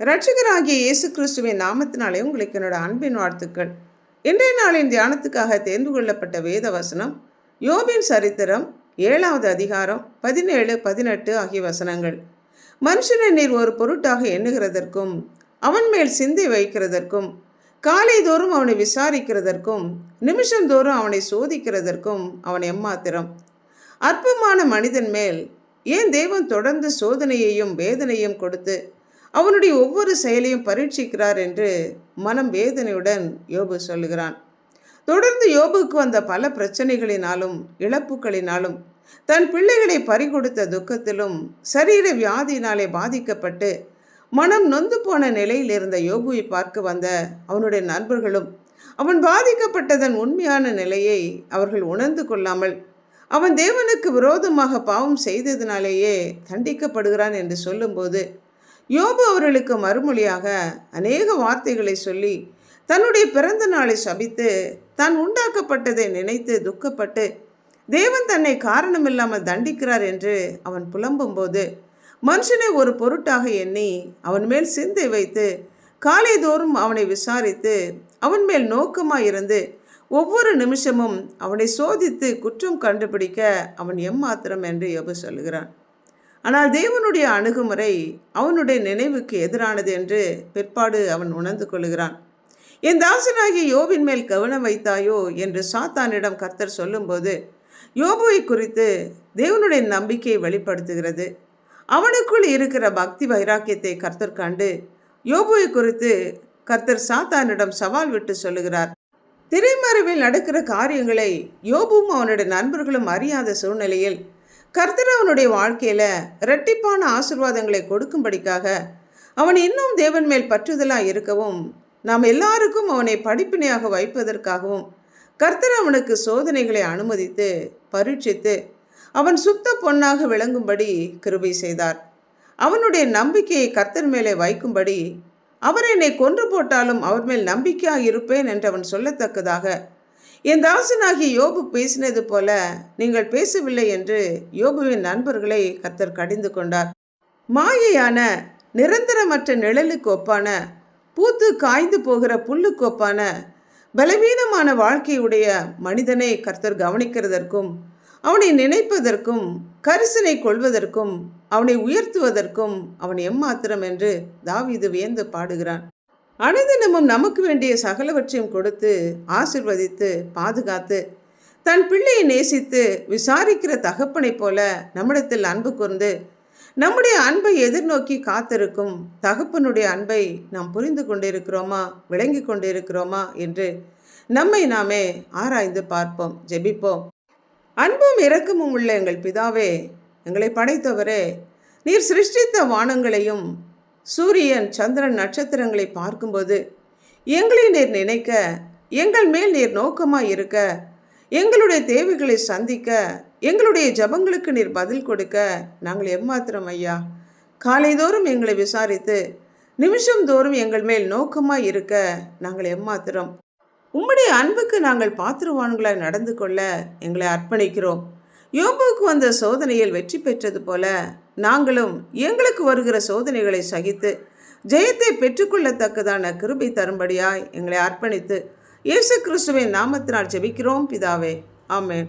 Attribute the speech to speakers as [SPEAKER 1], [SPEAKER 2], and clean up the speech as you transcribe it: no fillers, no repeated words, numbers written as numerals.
[SPEAKER 1] இரட்சகராகிய இயேசு கிறிஸ்துவின் நாமத்தினாலே உங்களுக்கு என்னோட அன்பின் வாழ்த்துக்கள். இன்றைய நாளின் தியானத்துக்காக தேர்ந்து கொள்ளப்பட்ட வேத வசனம் யோபின் சரித்திரம் 7வது அதிகாரம் 17, 18 ஆகிய வசனங்கள். மனுஷனை நீர் ஒரு பொருட்டாக எண்ணுகிறதற்கும் அவன் மேல் சிந்தை வைக்கிறதற்கும் காலை தோறும் அவனை விசாரிக்கிறதற்கும் நிமிஷந்தோறும் அவனை சோதிக்கிறதற்கும் அவன் எம்மாத்திரம். அற்பமான மனிதன் மேல் ஏன் தேவன் தொடர்ந்து சோதனையையும் வேதனையும் கொடுத்து அவனுடைய ஒவ்வொரு செயலையும் பரீட்சிக்கிறார் என்று மனம் வேதனையுடன் யோபு சொல்லுகிறான். தொடர்ந்து யோபுக்கு வந்த பல பிரச்சனைகளினாலும் இழப்புகளினாலும் தன் பிள்ளைகளை பறிகொடுத்த துக்கத்திலும் சரீர வியாதியினாலே பாதிக்கப்பட்டு மனம் நொந்து போன நிலையில் இருந்த யோபுவை பார்க்க வந்த அவனுடைய நண்பர்களும் அவன் பாதிக்கப்பட்டதன் உண்மையான நிலையை அவர்கள் உணர்ந்து கொள்ளாமல் அவன் தேவனுக்கு விரோதமாக பாவம் செய்ததினாலேயே தண்டிக்கப்படுகிறான் என்று சொல்லும்போது யோபு அவர்களுக்கு மறுமொழியாக அநேக வார்த்தைகளை சொல்லி தன்னுடைய பிறந்த நாளை சபித்து தான் உண்டாக்கப்பட்டதை நினைத்து துக்கப்பட்டு தேவன் தன்னை காரணமில்லாமல் தண்டிக்கிறார் என்று அவன் புலம்பும்போது மனுஷனை ஒரு பொருட்டாக எண்ணி அவன் மேல் சிந்தை வைத்து காலை தோறும் அவனை விசாரித்து அவன் மேல் நோக்கமாயிருந்து ஒவ்வொரு நிமிஷமும் அவனை சோதித்து குற்றம் கண்டுபிடிக்க அவன் எம்மாத்திரம் என்று யோபு சொல்லுகிறான். ஆனால் தேவனுடைய அணுகுமுறை அவனுடைய நினைவுக்கு எதிரானது என்று பிற்பாடு அவன் உணர்ந்து கொள்கிறான். என் தாசனாகிய யோபின் மேல் கவனம் வைத்தாயோ என்று சாத்தானிடம் கர்த்தர் சொல்லும்போது யோபுவை குறித்து தேவனுடைய நம்பிக்கையை வெளிப்படுத்துகிறது. அவனுக்குள் இருக்கிற பக்தி வைராக்கியத்தை கர்த்தர் கண்டு யோபுவை குறித்து கர்த்தர் சாத்தானிடம் சவால் விட்டு சொல்லுகிறார். திரைமறைவில் நடக்கிற காரியங்களை யோபுவும் அவனுடைய நண்பர்களும் அறியாத சூழ்நிலையில் கர்த்தர் அவனுடைய வாழ்க்கையில இரட்டிப்பான ஆசீர்வாதங்களை கொடுக்கும்படிக்காக அவன் இன்னும் தேவன் மேல் பற்றுதலாக இருக்கவும் நாம் எல்லாருக்கும் அவனை படிப்பினையாக வைப்பதற்காகவும் கர்த்தர் அவனுக்கு சோதனைகளை அனுமதித்து பரீட்சித்து அவன் சுத்த பொன்னாக விளங்கும்படி கிருபை செய்தார். அவனுடைய நம்பிக்கையை கர்த்தர் மேலே வைக்கும்படி அவர் என்னை கொன்று போட்டாலும் அவர் மேல் நம்பிக்கையாக இருப்பேன் என்று அவன் சொல்லத்தக்கதாக என் தாசனாகிய யோபு பேசினது போல நீங்கள் பேசவில்லை என்று யோபுவின் நண்பர்களை கர்த்தர் கடிந்து கொண்டார். மாயையான நிரந்தரமற்ற நிழலுக்கு ஒப்பான பூத்து காய்ந்து போகிற புல்லுக்கு ஒப்பான பலவீனமான வாழ்க்கையுடைய மனிதனை கர்த்தர் கவனிக்கிறதற்கும் அவனை நினைப்பதற்கும் கரிசனை கொள்வதற்கும் அவனை உயர்த்துவதற்கும் அவன் எம்மாத்திரம் என்று தாவீது வியந்து பாடுகிறான். அனுதினமும் நமக்கு வேண்டிய சகலவற்றையும் கொடுத்து ஆசிர்வதித்து பாதுகாத்து தன் பிள்ளையை நேசித்து விசாரிக்கிற தகப்பனை போல நம்மிடத்தில் அன்பு கூர்ந்து நம்முடைய அன்பை எதிர்நோக்கி காத்திருக்கும் தகப்பனுடைய அன்பை நாம் புரிந்து கொண்டிருக்கிறோமா, விளங்கி கொண்டிருக்கிறோமா என்று நம்மை நாமே ஆராய்ந்து பார்ப்போம், ஜெபிப்போம். அன்பும் இரக்கமும் உள்ள எங்கள் பிதாவே, எங்களை படைத்தவரே, நீர் சிருஷ்டித்த வானங்களையும் சூரியன் சந்திரன் நட்சத்திரங்களை பார்க்கும்போது எங்களை நீர் நினைக்க, எங்கள் மேல் நீர் நோக்கமாக இருக்க, எங்களுடைய தேவைகளை சந்திக்க, எங்களுடைய ஜபங்களுக்கு நீர் பதில் கொடுக்க நாங்கள் எம்மாத்திரம் ஐயா. காலைதோறும் எங்களை விசாரித்து நிமிஷந்தோறும் எங்கள் மேல் நோக்கமாக இருக்க நாங்கள் எம்மாத்திரம். உம்முடைய அன்புக்கு நாங்கள் பாத்திரவான்களாய் நடந்து கொள்ள எங்களை அர்ப்பணிக்கிறோம். யோபுவுக்கு வந்த சோதனையில் வெற்றி பெற்றது போல நாங்களும் எங்களுக்கு வருகிற சோதனைகளை சகித்து ஜெயத்தை பெற்றுக்கொள்ளத்தக்கதான கிருபை தரும்படியாய் எங்களை அர்ப்பணித்து இயேசு கிறிஸ்துவின் நாமத்தினால் ஜெபிக்கிறோம் பிதாவே, ஆமென்.